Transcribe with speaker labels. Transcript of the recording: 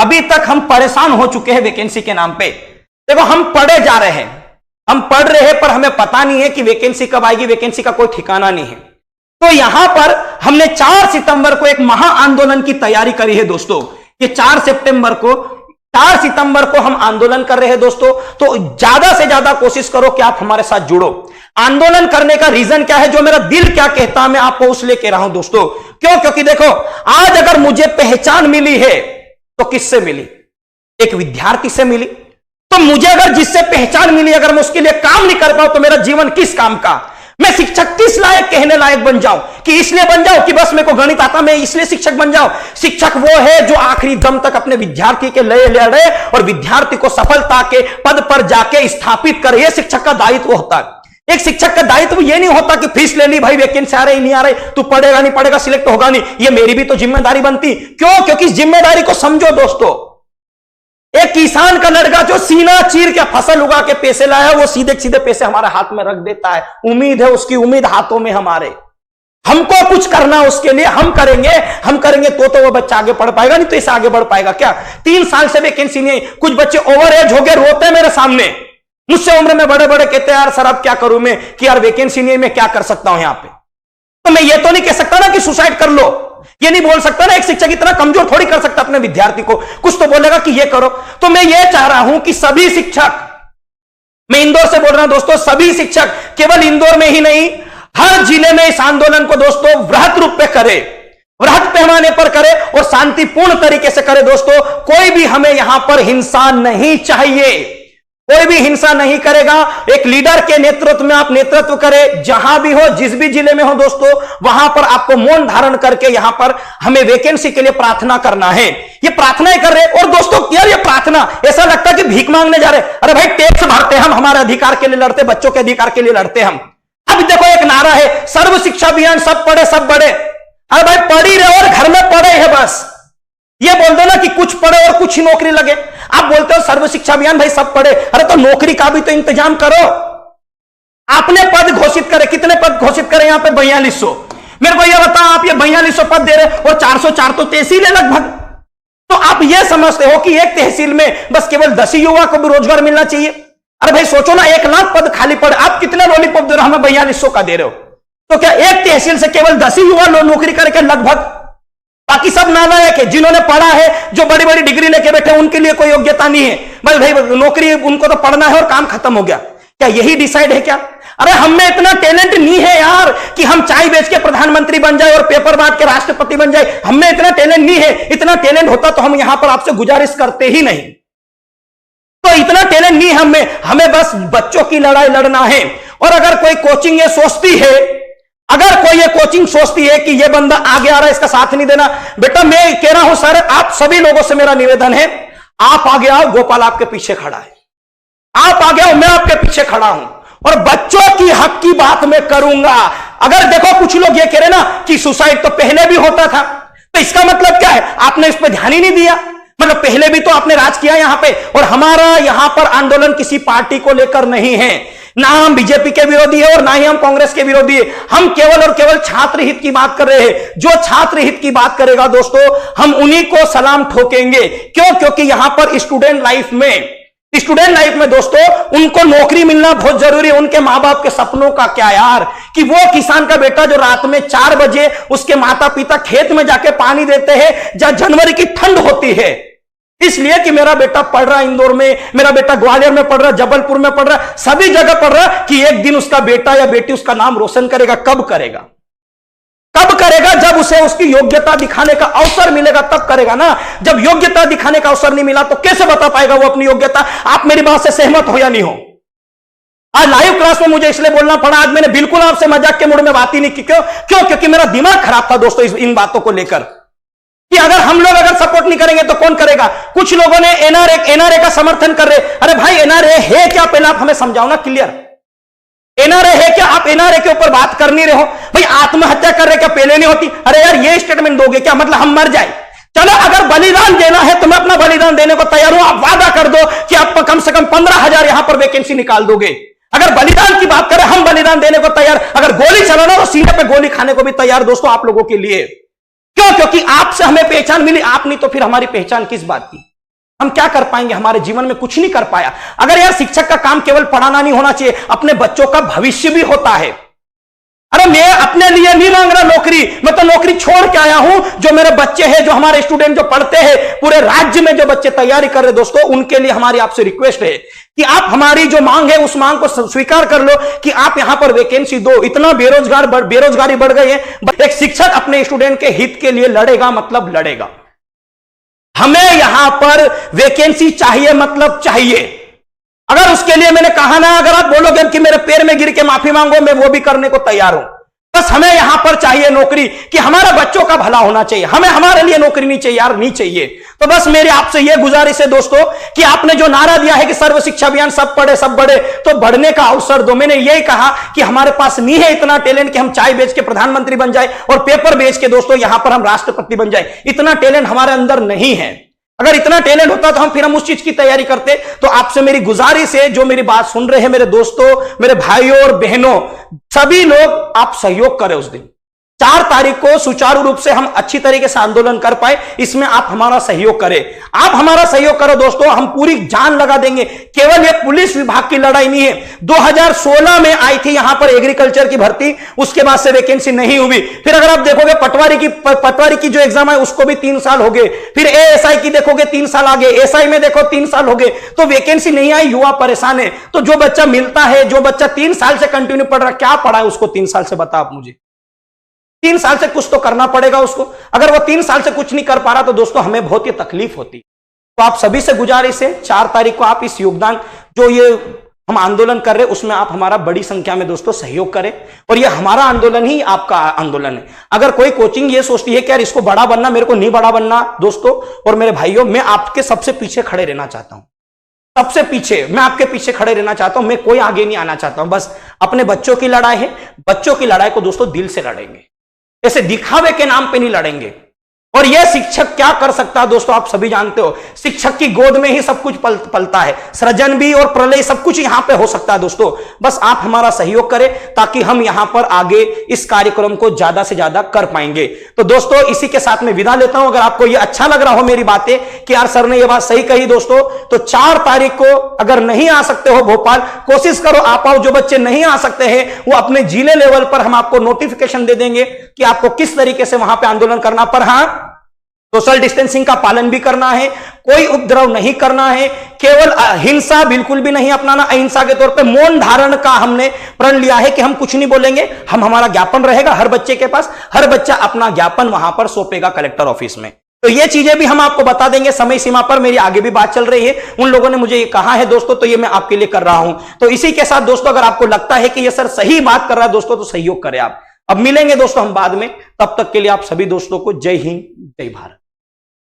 Speaker 1: अभी तक हम परेशान हो चुके हैं वैकेंसी के नाम पे। देखो हम पढ़े जा रहे हैं, हम पढ़ रहे हैं, पर हमें पता नहीं है कि वैकेंसी कब आएगी, वैकेंसी का कोई ठिकाना नहीं है। तो यहां पर हमने 4 सितंबर को एक महा आंदोलन की तैयारी करी है दोस्तों। ये 4 सितंबर को हम आंदोलन कर रहे हैं दोस्तों। तो ज्यादा से ज्यादा कोशिश करो कि आप हमारे साथ जुड़ो। आंदोलन करने का रीजन क्या है, जो मेरा दिल क्या कहता है मैं आपको उस लेके रहा हूं दोस्तों। क्यों? क्योंकि देखो आज अगर मुझे पहचान मिली है तो किससे मिली? एक विद्यार्थी से मिली। तो मुझे अगर जिससे पहचान मिली, अगर मैं उसके लिए काम नहीं कर पाऊं तो मेरा जीवन किस काम का? मैं शिक्षक किस लायक कहने लायक बन जाऊं? कि इसलिए बन जाऊं कि बस मेरे को गणित आता, मैं इसलिए शिक्षक बन जाऊं? शिक्षक वो है जो आखिरी दम तक अपने विद्यार्थी के लिए लड़े और विद्यार्थी को सफलता के पद पर जाके स्थापित करे। यह शिक्षक का दायित्व होता है। एक शिक्षक का दायित्व यह नहीं होता कि फीस ले ली भाई, वैकेंसी आ रही नहीं आ रही, तू पढ़ेगा नहीं पढ़ेगा, सिलेक्ट होगा नहीं। ये मेरी भी तो जिम्मेदारी बनती। क्यों? क्योंकि जिम्मेदारी को समझो दोस्तों। एक किसान का लड़का जो सीना चीर के फसल उगा के पैसे लाया, वो सीधे सीधे पैसे हमारे हाथ में रख देता है। उम्मीद है उसकी, उम्मीद हाथों में हमारे। हमको कुछ करना उसके लिए, हम करेंगे तो वो बच्चा आगे बढ़ पाएगा, नहीं तो इसे आगे बढ़ पाएगा क्या? 3 साल से वैकेंसी नहीं। कुछ बच्चे ओवर एज हो गए, रोते हैं मेरे सामने, मुझसे उम्र में बड़े बड़े, कहते हैं यार सर अब क्या करूं मैं, कि यार वैकेंसी नहीं, मैं क्या कर सकता हूं यहां पे। तो मैं ये तो नहीं कह सकता ना कि सुसाइड कर लो, ये नहीं बोल सकता ना। एक शिक्षक इतना कमजोर थोड़ी कर सकता अपने विद्यार्थी को, कुछ तो बोलेगा कि ये करो। तो मैं ये चाह रहा हूं कि सभी शिक्षक, मैं इंदौर से बोल रहा हूं दोस्तों, सभी शिक्षक केवल इंदौर में ही नहीं, हर जिले में इस आंदोलन को दोस्तों वृहत रूप पे करे, वृहत पैमाने पर करे और शांतिपूर्ण तरीके से करे दोस्तों। कोई भी हमें यहां पर हिंसा नहीं चाहिए, कोई भी हिंसा नहीं करेगा। एक लीडर के नेतृत्व में आप नेतृत्व करें, जहां भी हो, जिस भी जिले में हो दोस्तों, वहां पर आपको मौन धारण करके यहां पर हमें वैकेंसी के लिए प्रार्थना करना है। ये प्रार्थना ही कर रहे। और दोस्तों यार ये प्रार्थना ऐसा लगता है कि भीख मांगने जा रहे। अरे भाई टैक्स भरते हम, हमारे अधिकार के लिए लड़ते, बच्चों के अधिकार के लिए लड़ते हम। अब देखो एक नारा है सर्व शिक्षा अभियान, सब पढ़े सब बढ़े। अरे भाई पढ़ ही रहे और घर में पढ़े है बस। ये बोल दो ना कि कुछ पढ़े और कुछ ही नौकरी लगे। आप बोलते हो सर्व शिक्षा अभियान, भाई सब पढ़े, अरे तो नौकरी का भी तो इंतजाम करो। आपने पद घोषित करे, कितने पद घोषित करे यहां पे? 4200। मेरे को यह बताओ, आप ये 4200 पद दे रहे और 404 तो तहसील है लगभग। तो आप ये समझते हो कि एक तहसील में बस केवल 10 ही युवा को भी रोजगार मिलना चाहिए? अरे भाई सोचो ना, 1 लाख पद खाली पड़े, आप कितने लॉलीपॉप दे रहे हो? हमें 4200 का दे रहे हो। तो क्या एक तहसील से केवल 10 ही युवा नौकरी करके लगभग? बाकी सब नालायक है, जिन्होंने पढ़ा है, जो बड़ी बड़ी डिग्री लेके बैठे, उनके लिए कोई योग्यता नहीं है। बस भाई नौकरी उनको तो पढ़ना है और काम खत्म हो गया। क्या यही डिसाइड है क्या? अरे हम में इतना टैलेंट नहीं है यार कि हम चाय बेच के प्रधानमंत्री बन जाए और पेपर बांट के राष्ट्रपति बन जाए। हम में इतना टैलेंट नहीं है। इतना टैलेंट होता तो हम यहां पर आपसे गुजारिश करते ही नहीं। तो इतना टैलेंट नहीं हमें बस बच्चों की लड़ाई लड़ना है। और अगर कोई कोचिंग ये सोचती है, अगर कोई ये कोचिंग सोचती है कि ये बंदा आगे आ रहा है, इसका साथ नहीं देना, बेटा मैं कह रहा हूं सर, आप सभी लोगों से मेरा निवेदन है, आप आगे आओ, गोपाल आपके पीछे खड़ा है। आप आगे आओ, मैं आपके पीछे खड़ा हूं और बच्चों की हक की बात मैं करूंगा। अगर देखो कुछ लोग ये कह रहे ना कि सुसाइड तो पहले भी होता था, तो इसका मतलब क्या है? आपने इस पर ध्यान ही नहीं दिया। मतलब पहले भी तो आपने राज किया यहां पे। और हमारा यहां पर आंदोलन किसी पार्टी को लेकर नहीं है, ना हम बीजेपी के विरोधी है और ना ही हम कांग्रेस के विरोधी है। हम केवल और केवल छात्र हित की बात कर रहे हैं। जो छात्र हित की बात करेगा दोस्तों, हम उन्हीं को सलाम ठोकेंगे। क्यों? क्योंकि यहां पर स्टूडेंट लाइफ में दोस्तों उनको नौकरी मिलना बहुत जरूरी है। उनके मां बाप के सपनों का क्या यार, कि वो किसान का बेटा जो रात में 4 बजे उसके माता पिता खेत में जाके पानी देते हैं, जहां जनवरी की ठंड होती है, इसलिए कि मेरा बेटा पढ़ रहा इंदौर में, मेरा बेटा ग्वालियर में पढ़ रहा, जबलपुर में पढ़ रहा, सभी जगह पढ़ रहा, कि एक दिन उसका बेटा या बेटी उसका नाम रोशन करेगा। कब करेगा? जब उसे उसकी योग्यता दिखाने का अवसर मिलेगा, तब करेगा ना। जब योग्यता दिखाने का अवसर नहीं मिला तो कैसे बता पाएगा वो अपनी योग्यता? आप मेरी बात से सहमत हो या नहीं हो? आज लाइव क्लास में मुझे इसलिए बोलना पड़ा, आज मैंने बिल्कुल आपसे मजाक के मूड में बात ही नहीं की। क्यों? क्योंकि मेरा दिमाग खराब था दोस्तों इन बातों को लेकर, कि अगर हम लोग अगर सपोर्ट नहीं करेंगे तो कौन करेगा? कुछ लोगों ने एनआरए का समर्थन कर रहे। अरे भाई एनआरए है क्या? पहले आप हमें समझाओ ना क्लियर। एनआरए है क्या? आप एनआरए के ऊपर बात कर नहीं रहे हो। भाई आत्महत्या कर रहे क्या पहले नहीं होती? अरे यार ये स्टेटमेंट दोगे क्या? मतलब हम मर जाए? चलो अगर बलिदान देना है तो मैं अपना बलिदान देने को तैयार हूं। आप वादा कर दो कि आप कम से कम 15,000 यहां पर वैकेंसी निकाल दोगे। अगर बलिदान की बात करें, हम बलिदान देने को तैयार। अगर गोली चलाना तो सीने पे गोली खाने को भी तैयार दोस्तों आप लोगों के लिए। क्यों? क्योंकि आपसे हमें पहचान मिली, आप नहीं तो फिर हमारी पहचान किस बात की? हम क्या कर पाएंगे? हमारे जीवन में कुछ नहीं कर पाया। अगर यार शिक्षक का काम केवल पढ़ाना नहीं होना चाहिए, अपने बच्चों का भविष्य भी होता है। अरे मैं अपने लिए नहीं मांग रहा नौकरी, मैं तो नौकरी छोड़ के आया हूं। जो मेरे बच्चे हैं, जो हमारे स्टूडेंट जो पढ़ते हैं, पूरे राज्य में जो बच्चे तैयारी कर रहे दोस्तों, उनके लिए हमारी आपसे रिक्वेस्ट है कि आप हमारी जो मांग है उस मांग को स्वीकार कर लो कि आप यहां पर वैकेंसी दो। इतना बेरोजगारी बढ़ गई है। एक शिक्षक अपने स्टूडेंट के हित के लिए लड़ेगा, मतलब लड़ेगा। हमें यहां पर वैकेंसी चाहिए, मतलब चाहिए। अगर उसके लिए मैंने कहा ना, अगर आप बोलोगे कि मेरे पैर में गिर के माफी मांगो, मैं वो भी करने को तैयार हूं। बस हमें यहां पर चाहिए नौकरी, कि हमारे बच्चों का भला होना चाहिए। हमें हमारे लिए नौकरी नहीं चाहिए यार, नहीं चाहिए। तो बस मेरी आपसे यह गुजारिश है दोस्तों कि आपने जो नारा दिया है कि सर्व शिक्षा अभियान सब पढ़े सब बढ़े, तो बढ़ने का अवसर दो। मैंने यही कहा कि हमारे पास नहीं है इतना टैलेंट कि हम चाय बेच के प्रधानमंत्री बन जाए और पेपर बेच के दोस्तों यहां पर हम राष्ट्रपति बन जाए। इतना टैलेंट हमारे अंदर नहीं है। अगर इतना टैलेंट होता तो फिर हम उस चीज की तैयारी करते। तो आपसे मेरी गुजारिश है, जो मेरी बात सुन रहे हैं मेरे दोस्तों, मेरे भाइयों और बहनों, सभी लोग आप सहयोग करें। उस दिन 4 तारीख को सुचारू रूप से हम अच्छी तरीके से आंदोलन कर पाए, इसमें आप हमारा सहयोग करें। आप हमारा सहयोग करो दोस्तों, हम पूरी जान लगा देंगे। केवल ये पुलिस विभाग की लड़ाई नहीं है। 2016 में आई थी यहां पर एग्रीकल्चर की भर्ती, उसके बाद से वैकेंसी नहीं हुई। फिर अगर आप देखोगे पटवारी की जो एग्जाम है उसको भी 3 साल हो गए। फिर एएसआई की देखोगे 3 साल आगे, एसआई में देखो 3 साल हो गए, तो वैकेंसी नहीं आई। युवा परेशान है। तो जो बच्चा मिलता है, जो बच्चा 3 साल से कंटिन्यू पढ़ रहा, क्या पढ़ा है उसको 3 साल से? बता आप मुझे। 3 साल से कुछ तो करना पड़ेगा उसको। अगर वो 3 साल से कुछ नहीं कर पा रहा तो दोस्तों हमें बहुत ही तकलीफ होती। तो आप सभी से गुजारिश है, 4 तारीख को आप इस योगदान जो ये हम आंदोलन कर रहे हैं उसमें आप हमारा बड़ी संख्या में दोस्तों सहयोग करें। और ये हमारा आंदोलन ही आपका आंदोलन है। अगर कोई कोचिंग ये सोचती है कि यार इसको बड़ा बनना, मेरे को नहीं बड़ा बनना दोस्तों और मेरे भाइयों, मैं आपके सबसे पीछे खड़े रहना चाहता हूं। सबसे पीछे मैं आपके पीछे खड़े रहना चाहता हूं। मैं कोई आगे नहीं आना चाहता हूं। बस अपने बच्चों की लड़ाई है। बच्चों की लड़ाई को दोस्तों दिल से लड़ेंगे, ऐसे दिखावे के नाम पे नहीं लड़ेंगे। और यह शिक्षक क्या कर सकता है दोस्तों, आप सभी जानते हो। शिक्षक की गोद में ही सब कुछ पलता है। सृजन भी और प्रलय सब कुछ यहां पे हो सकता है दोस्तों। बस आप हमारा सहयोग करें ताकि हम यहां पर आगे इस कार्यक्रम को ज्यादा से ज्यादा कर पाएंगे। तो दोस्तों इसी के साथ मैं विदा लेता हूं। अगर आपको यह अच्छा लग रहा हो मेरी बातें कि यार सर ने यह बात सही कही दोस्तों, तो 4 तारीख को अगर नहीं आ सकते हो भोपाल, कोशिश करो आप आओ। जो बच्चे नहीं आ सकते हैं वो अपने जिले लेवल पर हम आपको नोटिफिकेशन दे देंगे कि आपको किस तरीके से वहां पर आंदोलन करना। पर हां, सोशल डिस्टेंसिंग का पालन भी करना है, कोई उपद्रव नहीं करना है, केवल हिंसा बिल्कुल भी नहीं अपनाना। अहिंसा के तौर पे मौन धारण का हमने प्रण लिया है कि हम कुछ नहीं बोलेंगे। हमारा ज्ञापन रहेगा हर बच्चे के पास, हर बच्चा अपना ज्ञापन वहां पर सौंपेगा कलेक्टर ऑफिस में। तो ये चीजें भी हम आपको बता देंगे समय सीमा पर। मेरी आगे भी बात चल रही है, उन लोगों ने मुझे ये कहा है दोस्तों, तो ये मैं आपके लिए कर रहा हूं। तो इसी के साथ दोस्तों अगर आपको लगता है कि ये सर सही बात कर रहा है दोस्तों, तो सहयोग करें आप। अब मिलेंगे दोस्तों हम बाद में। तब तक के लिए आप सभी दोस्तों को जय हिंद, जय भारत।